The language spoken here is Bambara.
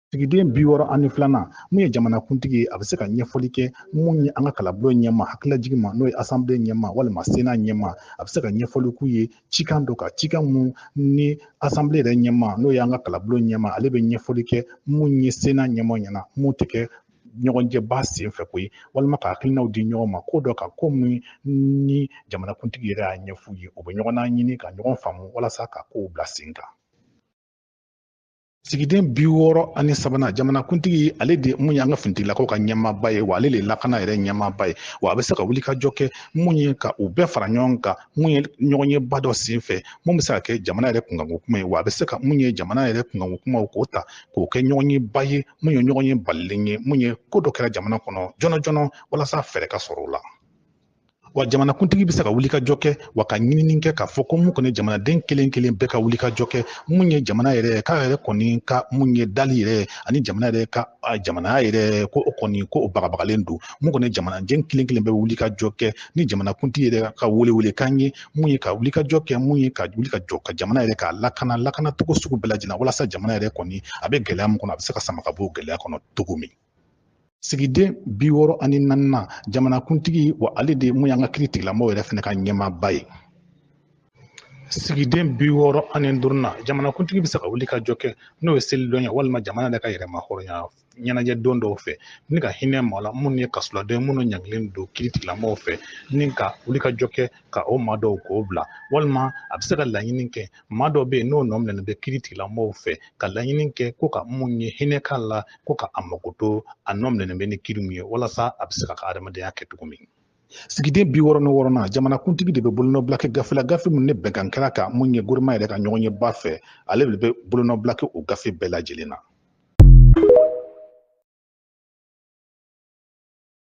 Sigiden bi wɔɔrɔ ani filanan mun ye jamana kuntigi ye a bɛ se ka ɲɛfɔli kɛ mun ye an ka kalabulon ɲɛma hakililajigi ma n'o ye asanbilen ɲɛma walima sena ɲɛma a bɛ se ka ɲɛfɔli k'u ye cikan dɔ kan cikan mun ni asanbilen yɛrɛ ɲɛma n'o ye an ka kalabulon ɲɛma ale bɛ ɲɛfɔli kɛ mun ye sena ɲɛma ɲɛna mun tɛ kɛ ɲɔgɔnjɛba sen fɛ koyi walima ka hakilinaw di ɲɔgɔn ma ko dɔ kan ko min ni jamanakuntigi yɛrɛ y'a ɲɛf'u ye u bɛ ɲɔgɔn ɲini ka ɲɔgɔn faamu walasa ka kow bila sen kan. Sigiden bi wɔɔrɔ ani sabanan jamanakuntigi ale de mun ye an ka finitigilakaw ka ɲɛmaaba ye wa ale de lakana yɛrɛ ɲɛmaaba ye wa a bɛ se ka wuli ka jɔ kɛ mun ye ka u bɛɛ fara ɲɔgɔn kan mun ye ɲɔgɔn ye ba dɔ sen fɛ mun bɛ se ka kɛ jamana yɛrɛ kunkanko kuma ye wa a bɛ se ka mun ye jamana yɛrɛ kunkanko kumaw k'o ta k'o kɛ ɲɔgɔn ye ba ye mun ye ɲɔgɔn ye balilen ye mun ye ko dɔ kɛra jamana kɔnɔ joona joona walasa fɛɛrɛ ka sɔrɔ o la. Wa jamanakuntigi bɛ se ka wuli ka jɔ kɛ wa ka ɲinini kɛ k'a fɔ ko mun kɔni jamanaden kelen kelen bɛɛ ka wuli ka jɔ kɛ mun ye jamana yɛrɛ k'a yɛrɛ kɔni ka mun ye dali yɛrɛ ani jamana yɛrɛ ka jamana yɛrɛ ko o kɔni ko o bagabagalen don mun kɔni jamanaden kelen kelen bɛ wuli ka jɔ kɛ ni jamanakuntigi yɛrɛ ka wele kan ye mun ye ka wuli ka jɔ kɛ mun ye ka wuli ka jɔ ka jamana yɛrɛ ka lakana cogo sugu bɛɛ lajɛlen walasa jamana yɛrɛ kɔni a bɛ gɛlɛya mun kɔnɔ a bɛ se ka sama ka bɔ gɛlɛya kɔnɔ cogo min. Sigiden bi wɔɔrɔ ani naaninan jamanakuntigi wa ale de mun y'an ka kiiri tigilamɔgɔw yɛrɛ fana ka ɲɛmaaba ye. Sigiden bi wɔɔrɔ ani duurunan jamanakuntigi bɛ se ka wuli ka jɔ kɛ n'o ye selidɔn ye walima jamana yɛrɛ ka yɛrɛma hɔrɔnya ɲɛnajɛ don dɔw fɛ ni ka hinɛ maa la minnu ye kasuladen minnu ɲagilen don kiiri tigilamɔgɔw fɛ ni ka wuli ka jɔ kɛ ka o maa dɔw k'o bila walima a bɛ se ka laɲini kɛ maa dɔ bɛ yen n'o nɔ minɛnen bɛ kiiri tigilamɔgɔw fɛ ka laɲini kɛ ko ka mun ye hinɛ k'a la ko ka a mago to a nɔ minɛnen bɛ ni kiiri min ye walasa a bɛ se ka adamadenya kɛ cogo min. Sigiden bi wɔɔrɔ ni wɔɔrɔnan jamanakuntigi de bɛ bolonɔbila kɛ gafe la gafe min ne bɛnkan kɛra kan mun ye gouvernement yɛrɛ ka ɲɔgɔn ye ba fɛ ale de bɛ bolonɔbila kɛ o gafe bɛɛ lajɛlen na.